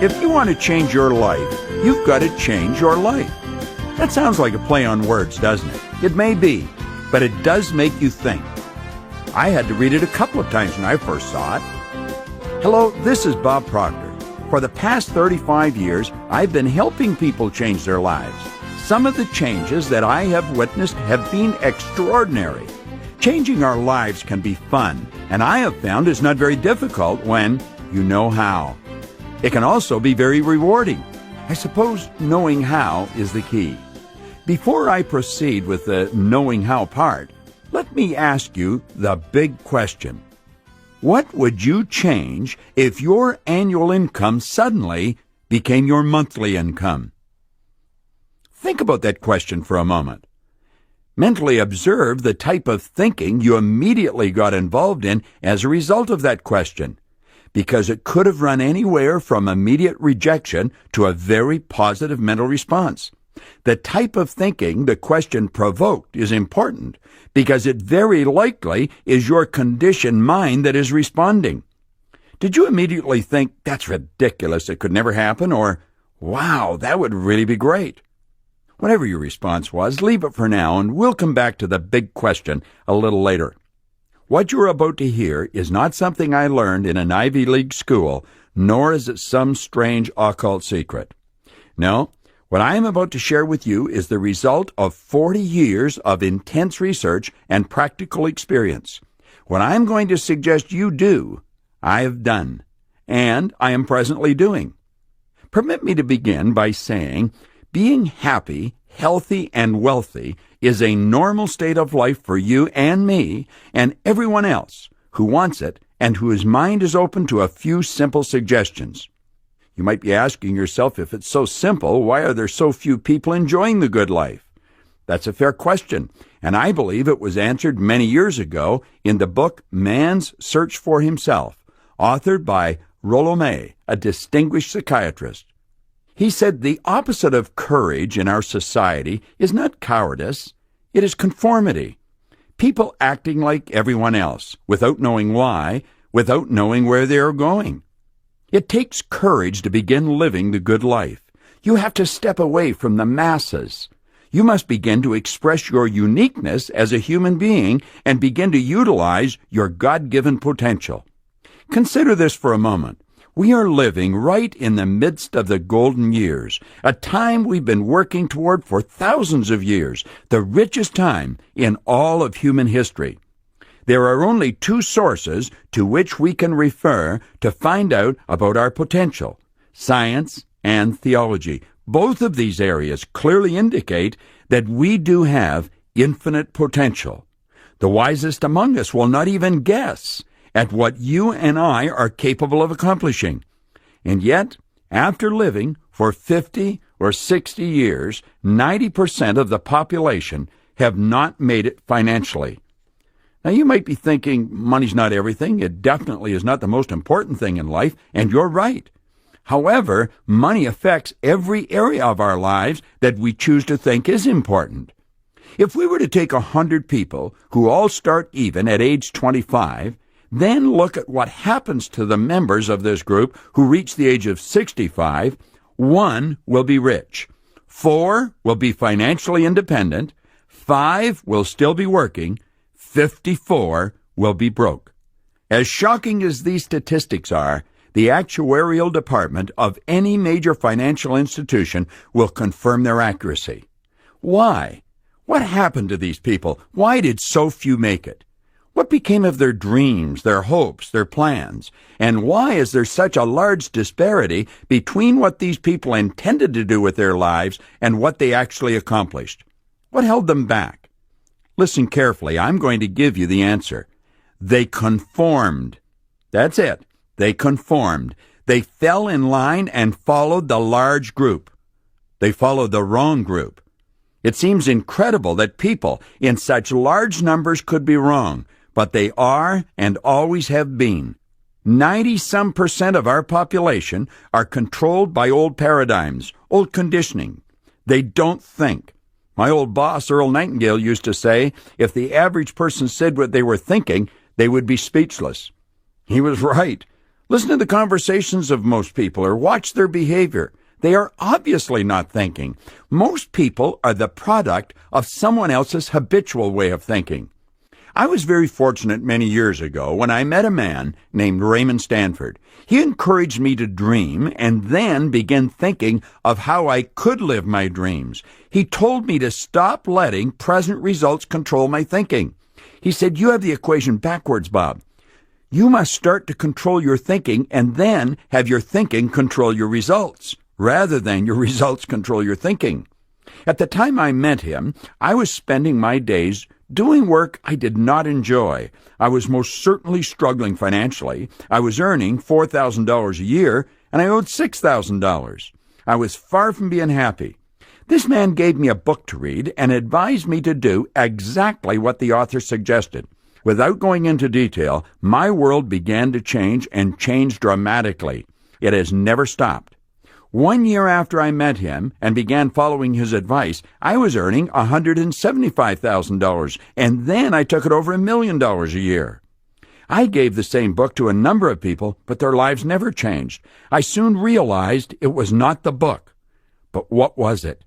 If you want to change your life, you've got to change your life. That sounds like a play on words, doesn't it? It may be, but it does make you think. I had to read it a couple of times when I first saw it. Hello, this is Bob Proctor. For the past 35 years, I've been helping people change their lives. Some of the changes that I have witnessed have been extraordinary. Changing our lives can be fun, and I have found it's not very difficult when you know how. It can also be very rewarding. I suppose knowing how is the key. Before I proceed with the knowing how part, let me ask you the big question. What would you change if your annual income suddenly became your monthly income? Think about that question for a moment. Mentally observe the type of thinking you immediately got involved in as a result of that question, because it could have run anywhere from immediate rejection to a very positive mental response. The type of thinking the question provoked is important because it very likely is your conditioned mind that is responding. Did you immediately think, that's ridiculous, it could never happen, or, wow, that would really be great? Whatever your response was, leave it for now, and we'll come back to the big question a little later. What you're about to hear is not something I learned in an Ivy League school, nor is it some strange occult secret. No, what I am about to share with you is the result of 40 years of intense research and practical experience. What I'm going to suggest you do, I have done, and I am presently doing. Permit me to begin by saying, being happy, healthy, and wealthy is a normal state of life for you and me and everyone else who wants it and whose mind is open to a few simple suggestions. You might be asking yourself, if it's so simple, why are there so few people enjoying the good life? That's a fair question, and I believe it was answered many years ago in the book Man's Search for Himself, authored by Rollo May, a distinguished psychiatrist. He said the opposite of courage in our society is not cowardice, it is conformity. People acting like everyone else, without knowing why, without knowing where they are going. It takes courage to begin living the good life. You have to step away from the masses. You must begin to express your uniqueness as a human being and begin to utilize your God-given potential. Consider this for a moment. We are living right in the midst of the golden years, a time we've been working toward for thousands of years, the richest time in all of human history. There are only two sources to which we can refer to find out about our potential: science and theology. Both of these areas clearly indicate that we do have infinite potential. The wisest among us will not even guess at what you and I are capable of accomplishing. And yet, after living for 50 or 60 years, 90% of the population have not made it financially. Now, you might be thinking, money's not everything. It definitely is not the most important thing in life, and you're right. However, money affects every area of our lives that we choose to think is important. If we were to take 100 people who all start even at age 25, then look at what happens to the members of this group who reach the age of 65. 1 will be rich. 4 will be financially independent. 5 will still be working. 54 will be broke. As shocking as these statistics are, the actuarial department of any major financial institution will confirm their accuracy. Why? What happened to these people? Why did so few make it? What became of their dreams, their hopes, their plans? And why is there such a large disparity between what these people intended to do with their lives and what they actually accomplished? What held them back? Listen carefully. I'm going to give you the answer. They conformed. That's it. They conformed. They fell in line and followed the large group. They followed the wrong group. It seems incredible that people in such large numbers could be wrong, but they are and always have been. 90-some% of our population are controlled by old paradigms, old conditioning. They don't think. My old boss, Earl Nightingale, used to say, if the average person said what they were thinking, they would be speechless. He was right. Listen to the conversations of most people or watch their behavior. They are obviously not thinking. Most people are the product of someone else's habitual way of thinking. I was very fortunate many years ago when I met a man named Raymond Stanford. He encouraged me to dream and then began thinking of how I could live my dreams. He told me to stop letting present results control my thinking. He said, "You have the equation backwards, Bob. You must start to control your thinking and then have your thinking control your results, rather than your results control your thinking." At the time I met him, I was spending my days doing work I did not enjoy. I was most certainly struggling financially. I was earning $4,000 a year, and I owed $6,000. I was far from being happy. This man gave me a book to read and advised me to do exactly what the author suggested. Without going into detail, my world began to change and change dramatically. It has never stopped. 1 year after I met him and began following his advice, I was earning $175,000, and then I took it over $1 million a year. I gave the same book to a number of people, but their lives never changed. I soon realized it was not the book. But what was it?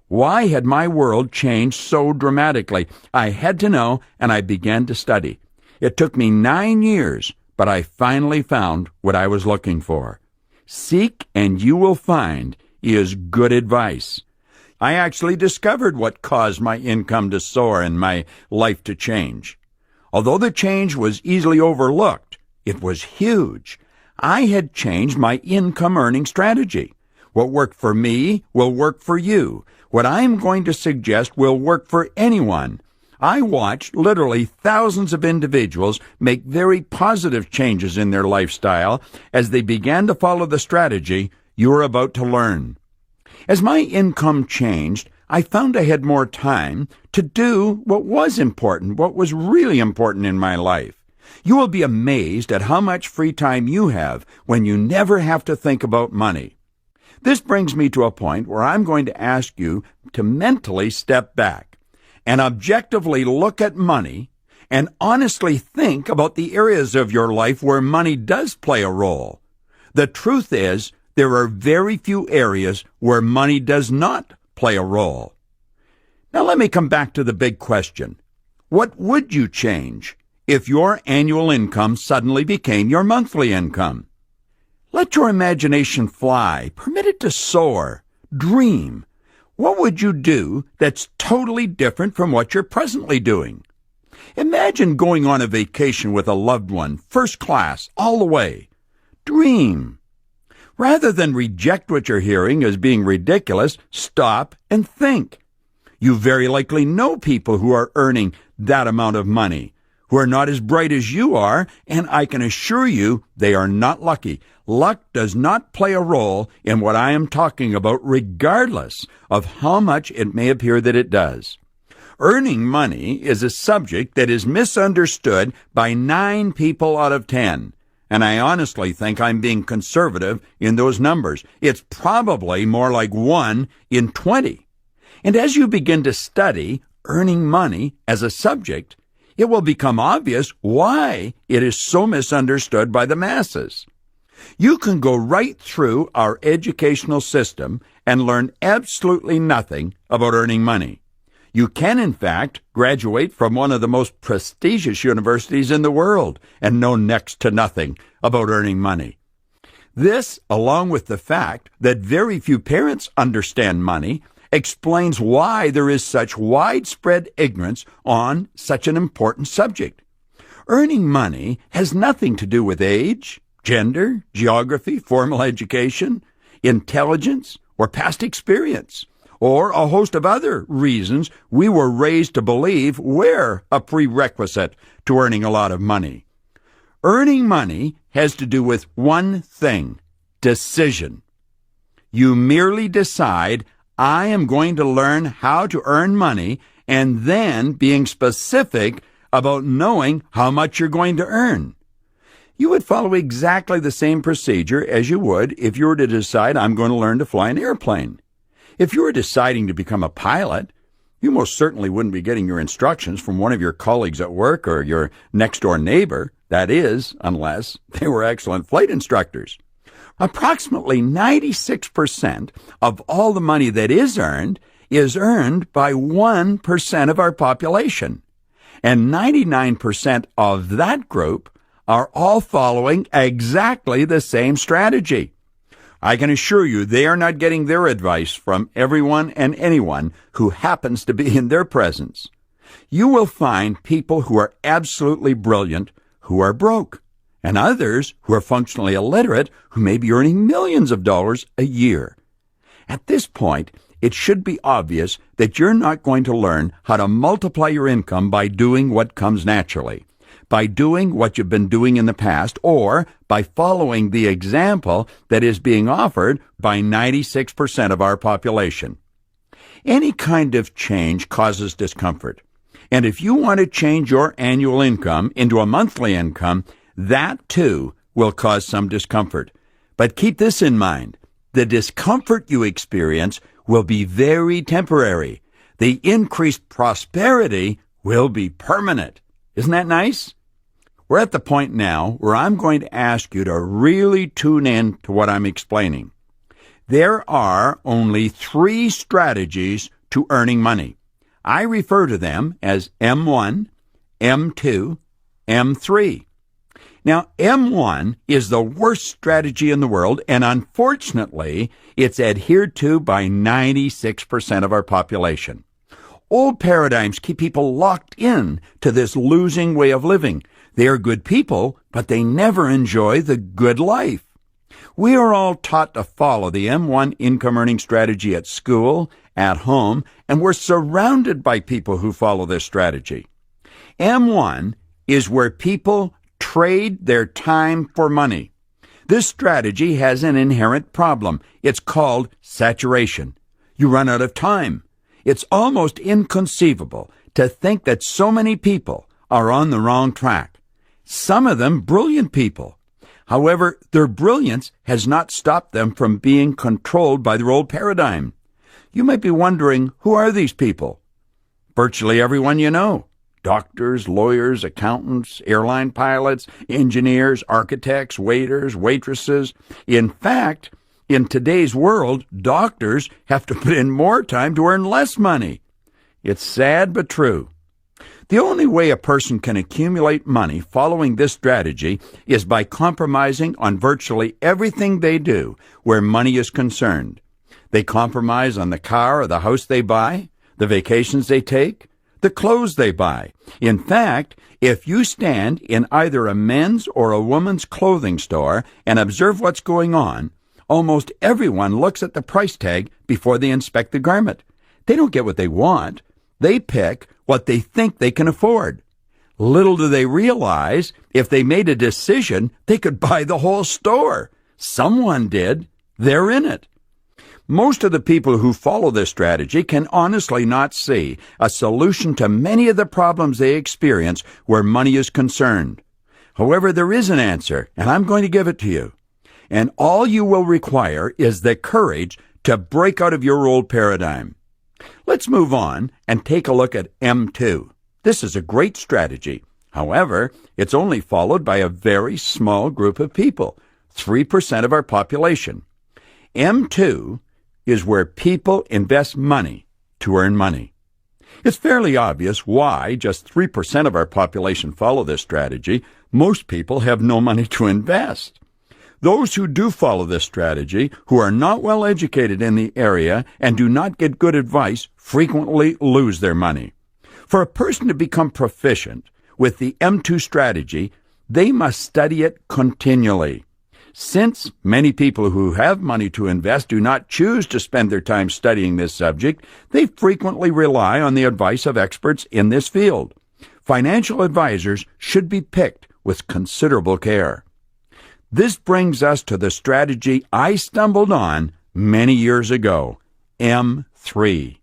Why had my world changed so dramatically? I had to know, and I began to study. It took me 9 years, but I finally found what I was looking for. Seek and you will find is good advice. I actually discovered what caused my income to soar and my life to change. Although the change was easily overlooked, it was huge. I had changed my income earning strategy. What worked for me will work for you. What I'm going to suggest will work for anyone. I watched literally thousands of individuals make very positive changes in their lifestyle as they began to follow the strategy you are about to learn. As my income changed, I found I had more time to do what was important, what was really important in my life. You will be amazed at how much free time you have when you never have to think about money. This brings me to a point where I'm going to ask you to mentally step back and objectively look at money and honestly think about the areas of your life where money does play a role. The truth is, there are very few areas where money does not play a role. Now let me come back to the big question. What would you change if your annual income suddenly became your monthly income? Let your imagination fly. Permit it to soar. Dream. What would you do that's totally different from what you're presently doing? Imagine going on a vacation with a loved one, first class, all the way. Dream. Rather than reject what you're hearing as being ridiculous, stop and think. You very likely know people who are earning that amount of money, who are not as bright as you are, and I can assure you they are not lucky. Luck does not play a role in what I am talking about, regardless of how much it may appear that it does. Earning money is a subject that is misunderstood by 9 people out of 10. And I honestly think I'm being conservative in those numbers. It's probably more like 1 in 20. And as you begin to study earning money as a subject, it will become obvious why it is so misunderstood by the masses. You can go right through our educational system and learn absolutely nothing about earning money. You can, in fact, graduate from one of the most prestigious universities in the world and know next to nothing about earning money. This, along with the fact that very few parents understand money, explains why there is such widespread ignorance on such an important subject. Earning money has nothing to do with age, gender, geography, formal education, intelligence, or past experience, or a host of other reasons we were raised to believe were a prerequisite to earning a lot of money. Earning money has to do with one thing: decision. You merely decide, I am going to learn how to earn money, and then being specific about knowing how much you're going to earn. You would follow exactly the same procedure as you would if you were to decide, I'm going to learn to fly an airplane. If you were deciding to become a pilot, You most certainly wouldn't be getting your instructions from one of your colleagues at work or your next-door neighbor. That is, unless they were excellent flight instructors. Approximately 96% of all the money that is earned by 1% of our population. And 99% of that group are all following exactly the same strategy. I can assure you they are not getting their advice from everyone and anyone who happens to be in their presence. You will find people who are absolutely brilliant who are broke, and others who are functionally illiterate who may be earning millions of dollars a year. At this point, it should be obvious that you're not going to learn how to multiply your income by doing what comes naturally, by doing what you've been doing in the past, or by following the example that is being offered by 96% of our population. Any kind of change causes discomfort. And if you want to change your annual income into a monthly income, that too will cause some discomfort. But keep this in mind. The discomfort you experience will be very temporary. The increased prosperity will be permanent. Isn't that nice? We're at the point now where I'm going to ask you to really tune in to what I'm explaining. There are only 3 strategies to earning money. I refer to them as M1, M2, M3. Now, M1 is the worst strategy in the world, and unfortunately, it's adhered to by 96% of our population. Old paradigms keep people locked in to this losing way of living. They are good people, but they never enjoy the good life. We are all taught to follow the M1 income earning strategy at school, at home, and we're surrounded by people who follow this strategy. M1 is where people trade their time for money. This strategy has an inherent problem. It's called saturation. You run out of time. It's almost inconceivable to think that so many people are on the wrong track. Some of them brilliant people. However, their brilliance has not stopped them from being controlled by their old paradigm. You might be wondering, who are these people? Virtually everyone you know. Doctors, lawyers, accountants, airline pilots, engineers, architects, waiters, waitresses. In fact, in today's world, doctors have to put in more time to earn less money. It's sad but true. The only way a person can accumulate money following this strategy is by compromising on virtually everything they do where money is concerned. They compromise on the car or the house they buy, the vacations they take, the clothes they buy. In fact, if you stand in either a men's or a woman's clothing store and observe what's going on, almost everyone looks at the price tag before they inspect the garment. They don't get what they want. They pick what they think they can afford. Little do they realize, if they made a decision, they could buy the whole store. Someone did. They're in it. Most of the people who follow this strategy can honestly not see a solution to many of the problems they experience where money is concerned. However, there is an answer, and I'm going to give it to you. And all you will require is the courage to break out of your old paradigm. Let's move on and take a look at M2. This is a great strategy. However, it's only followed by a very small group of people, 3% of our population. M2 is where people invest money to earn money. It's fairly obvious why just 3% of our population follow this strategy. Most people have no money to invest. Those who do follow this strategy, who are not well educated in the area and do not get good advice, frequently lose their money. For a person to become proficient with the M2 strategy, they must study it continually. Since many people who have money to invest do not choose to spend their time studying this subject, they frequently rely on the advice of experts in this field. Financial advisors should be picked with considerable care. This brings us to the strategy I stumbled on many years ago, M3.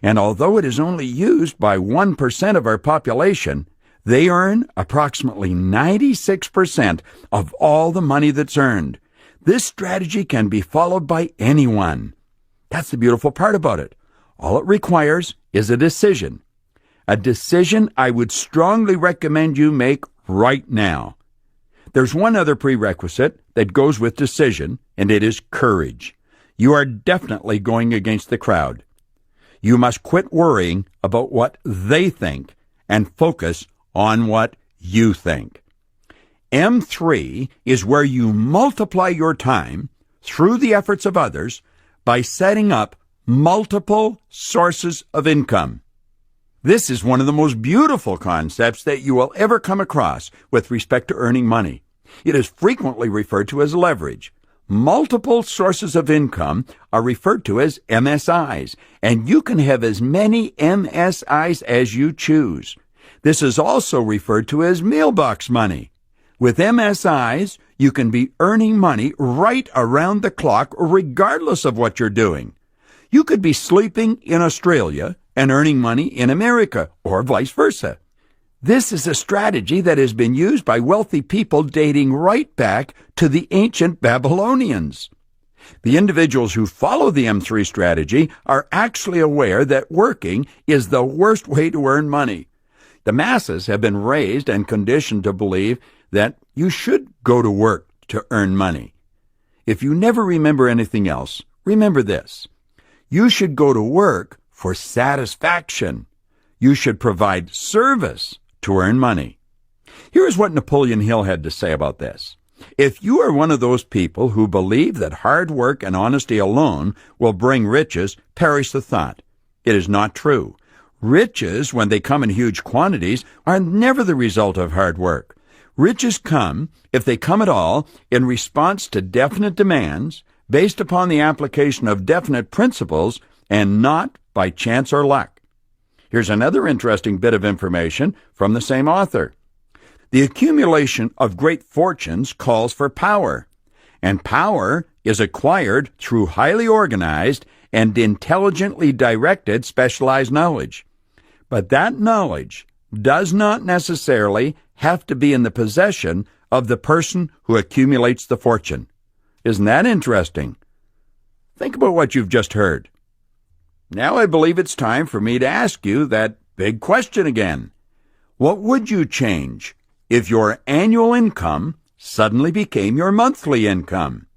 And although it is only used by 1% of our population, they earn approximately 96% of all the money that's earned. This strategy can be followed by anyone. That's the beautiful part about it. All it requires is a decision. A decision I would strongly recommend you make right now. There's one other prerequisite that goes with decision, and it is courage. You are definitely going against the crowd. You must quit worrying about what they think and focus on what you think. M3 is where you multiply your time through the efforts of others by setting up multiple sources of income. This is one of the most beautiful concepts that you will ever come across with respect to earning money. It is frequently referred to as leverage. Multiple sources of income are referred to as MSIs, and you can have as many MSIs as you choose. This is also referred to as mailbox money. With MSIs, you can be earning money right around the clock, regardless of what you're doing. You could be sleeping in Australia and earning money in America, or vice versa. This is a strategy that has been used by wealthy people dating right back to the ancient Babylonians. The individuals who follow the M3 strategy are actually aware that working is the worst way to earn money. The masses have been raised and conditioned to believe that you should go to work to earn money. If you never remember anything else, remember this. You should go to work for satisfaction. You should provide service to earn money. Here is what Napoleon Hill had to say about this. If you are one of those people who believe that hard work and honesty alone will bring riches, perish the thought. It is not true. Riches, when they come in huge quantities, are never the result of hard work. Riches come, if they come at all, in response to definite demands, based upon the application of definite principles, and not by chance or luck. Here's another interesting bit of information from the same author. The accumulation of great fortunes calls for power, and power is acquired through highly organized and intelligently directed specialized knowledge. But that knowledge does not necessarily have to be in the possession of the person who accumulates the fortune. Isn't that interesting? Think about what you've just heard. Now I believe it's time for me to ask you that big question again. What would you change if your annual income suddenly became your monthly income?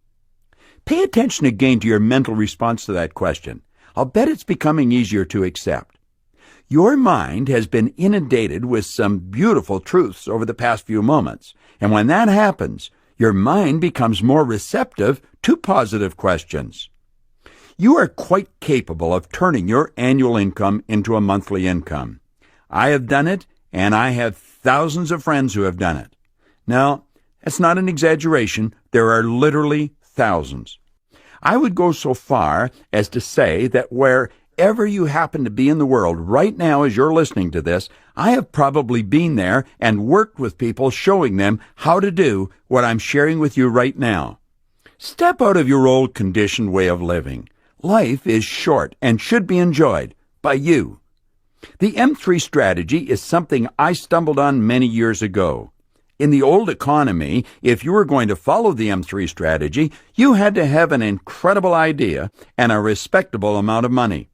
Pay attention again to your mental response to that question. I'll bet it's becoming easier to accept. Your mind has been inundated with some beautiful truths over the past few moments, and when that happens, your mind becomes more receptive to positive questions. You are quite capable of turning your annual income into a monthly income. I have done it, and I have thousands of friends who have done it. Now, that's not an exaggeration. There are literally thousands. I would go so far as to say that wherever you happen to be in the world right now as you're listening to this, I have probably been there and worked with people showing them how to do what I'm sharing with you right now. Step out of your old conditioned way of living. Life is short and should be enjoyed by you. The M3 strategy is something I stumbled on many years ago. In the old economy, if you were going to follow the M3 strategy, you had to have an incredible idea and a respectable amount of money.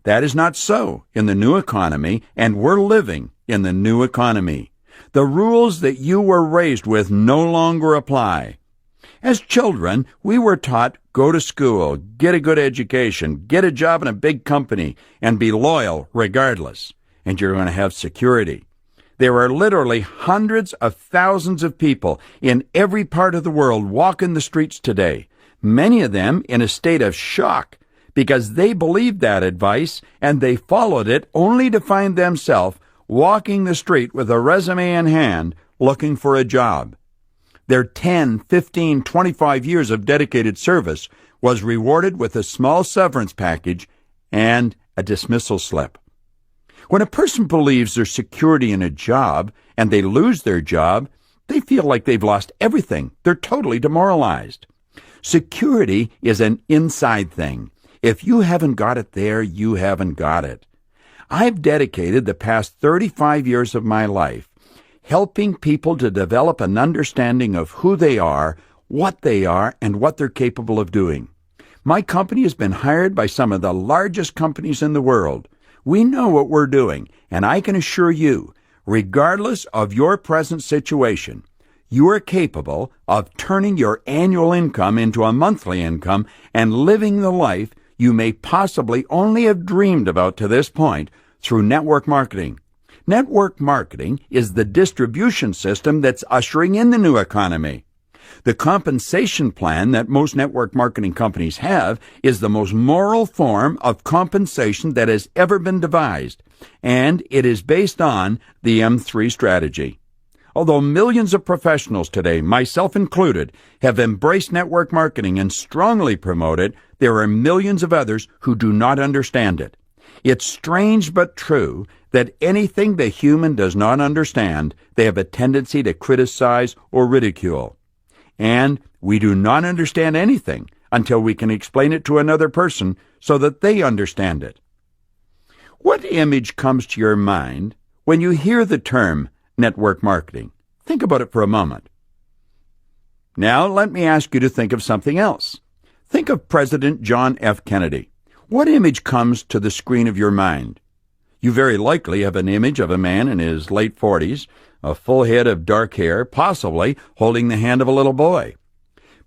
That is not so in the new economy, and we're living in the new economy. The rules that you were raised with no longer apply. As children, we were taught, go to school, get a good education, get a job in a big company, and be loyal regardless, and you're going to have security. There are literally hundreds of thousands of people in every part of the world walking the streets today, many of them in a state of shock because they believed that advice and they followed it only to find themselves walking the street with a resume in hand looking for a job. Their 10, 15, 25 years of dedicated service was rewarded with a small severance package and a dismissal slip. When a person believes there's security in a job and they lose their job, they feel like they've lost everything. They're totally demoralized. Security is an inside thing. If you haven't got it there, you haven't got it. I've dedicated the past 35 years of my life helping people to develop an understanding of who they are, what they are, and what they're capable of doing. My company has been hired by some of the largest companies in the world. We know what we're doing, and I can assure you, regardless of your present situation, you are capable of turning your annual income into a monthly income and living the life you may possibly only have dreamed about to this point through network marketing. Network marketing is the distribution system that's ushering in the new economy. The compensation plan that most network marketing companies have is the most moral form of compensation that has ever been devised, and it is based on the M3 strategy. Although millions of professionals today, myself included, have embraced network marketing and strongly promote it, there are millions of others who do not understand it. It's strange but true that anything the human does not understand, they have a tendency to criticize or ridicule. And we do not understand anything until we can explain it to another person so that they understand it. What image comes to your mind when you hear the term network marketing? Think about it for a moment. Now let me ask you to think of something else. Think of President John F. Kennedy. What image comes to the screen of your mind? You very likely have an image of a man in his late 40s, a full head of dark hair, possibly holding the hand of a little boy.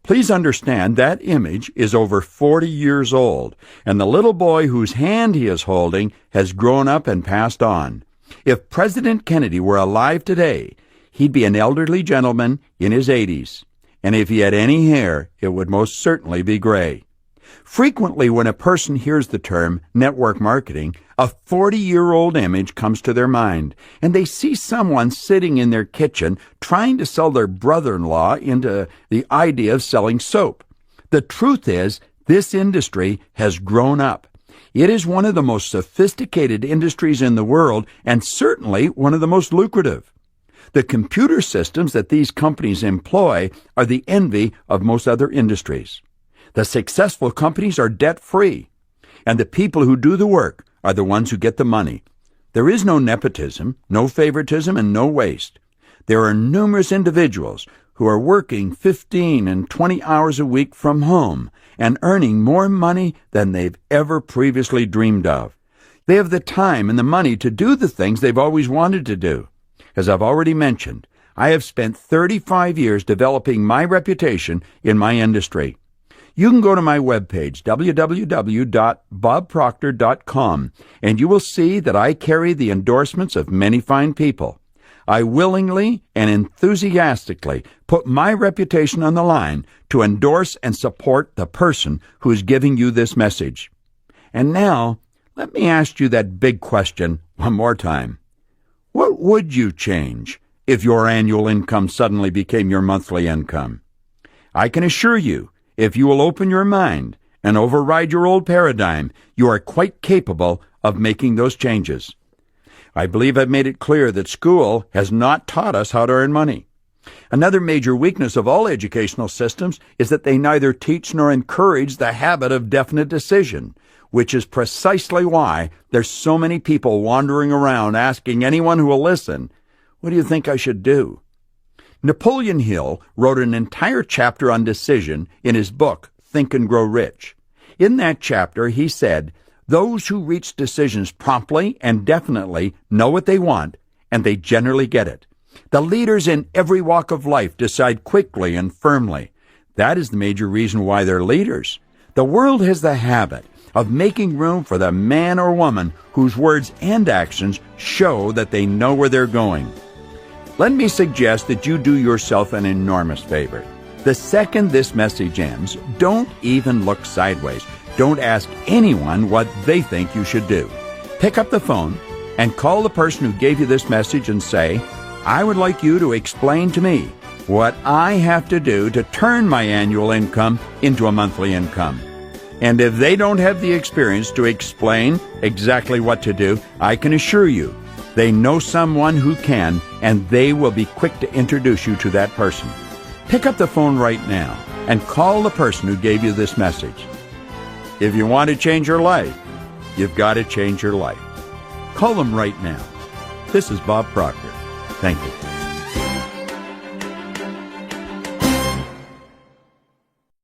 Please understand that image is over 40 years old, and the little boy whose hand he is holding has grown up and passed on. If President Kennedy were alive today, he'd be an elderly gentleman in his 80s, and if he had any hair, it would most certainly be gray. Frequently, when a person hears the term network marketing, a 40-year-old image comes to their mind, and they see someone sitting in their kitchen trying to sell their brother-in-law into the idea of selling soap. The truth is, this industry has grown up. It is one of the most sophisticated industries in the world, and certainly one of the most lucrative. The computer systems that these companies employ are the envy of most other industries. The successful companies are debt-free, and the people who do the work are the ones who get the money. There is no nepotism, no favoritism, and no waste. There are numerous individuals who are working 15 and 20 hours a week from home and earning more money than they've ever previously dreamed of. They have the time and the money to do the things they've always wanted to do. As I've already mentioned, I have spent 35 years developing my reputation in my industry. You can go to my webpage, www.bobproctor.com, and you will see that I carry the endorsements of many fine people. I willingly and enthusiastically put my reputation on the line to endorse and support the person who is giving you this message. And now, let me ask you that big question one more time. What would you change if your annual income suddenly became your monthly income? I can assure you, if you will open your mind and override your old paradigm, you are quite capable of making those changes. I believe I've made it clear that school has not taught us how to earn money. Another major weakness of all educational systems is that they neither teach nor encourage the habit of definite decision, which is precisely why there's so many people wandering around asking anyone who will listen, "What do you think I should do?" Napoleon Hill wrote an entire chapter on decision in his book, Think and Grow Rich. In that chapter, he said, "Those who reach decisions promptly and definitely know what they want, and they generally get it. The leaders in every walk of life decide quickly and firmly. That is the major reason why they're leaders. The world has the habit of making room for the man or woman whose words and actions show that they know where they're going." Let me suggest that you do yourself an enormous favor. The second this message ends, don't even look sideways. Don't ask anyone what they think you should do. Pick up the phone and call the person who gave you this message and say, "I would like you to explain to me what I have to do to turn my annual income into a monthly income." And if they don't have the experience to explain exactly what to do, I can assure you, they know someone who can, and they will be quick to introduce you to that person. Pick up the phone right now and call the person who gave you this message. If you want to change your life, you've got to change your life. Call them right now. This is Bob Proctor. Thank you.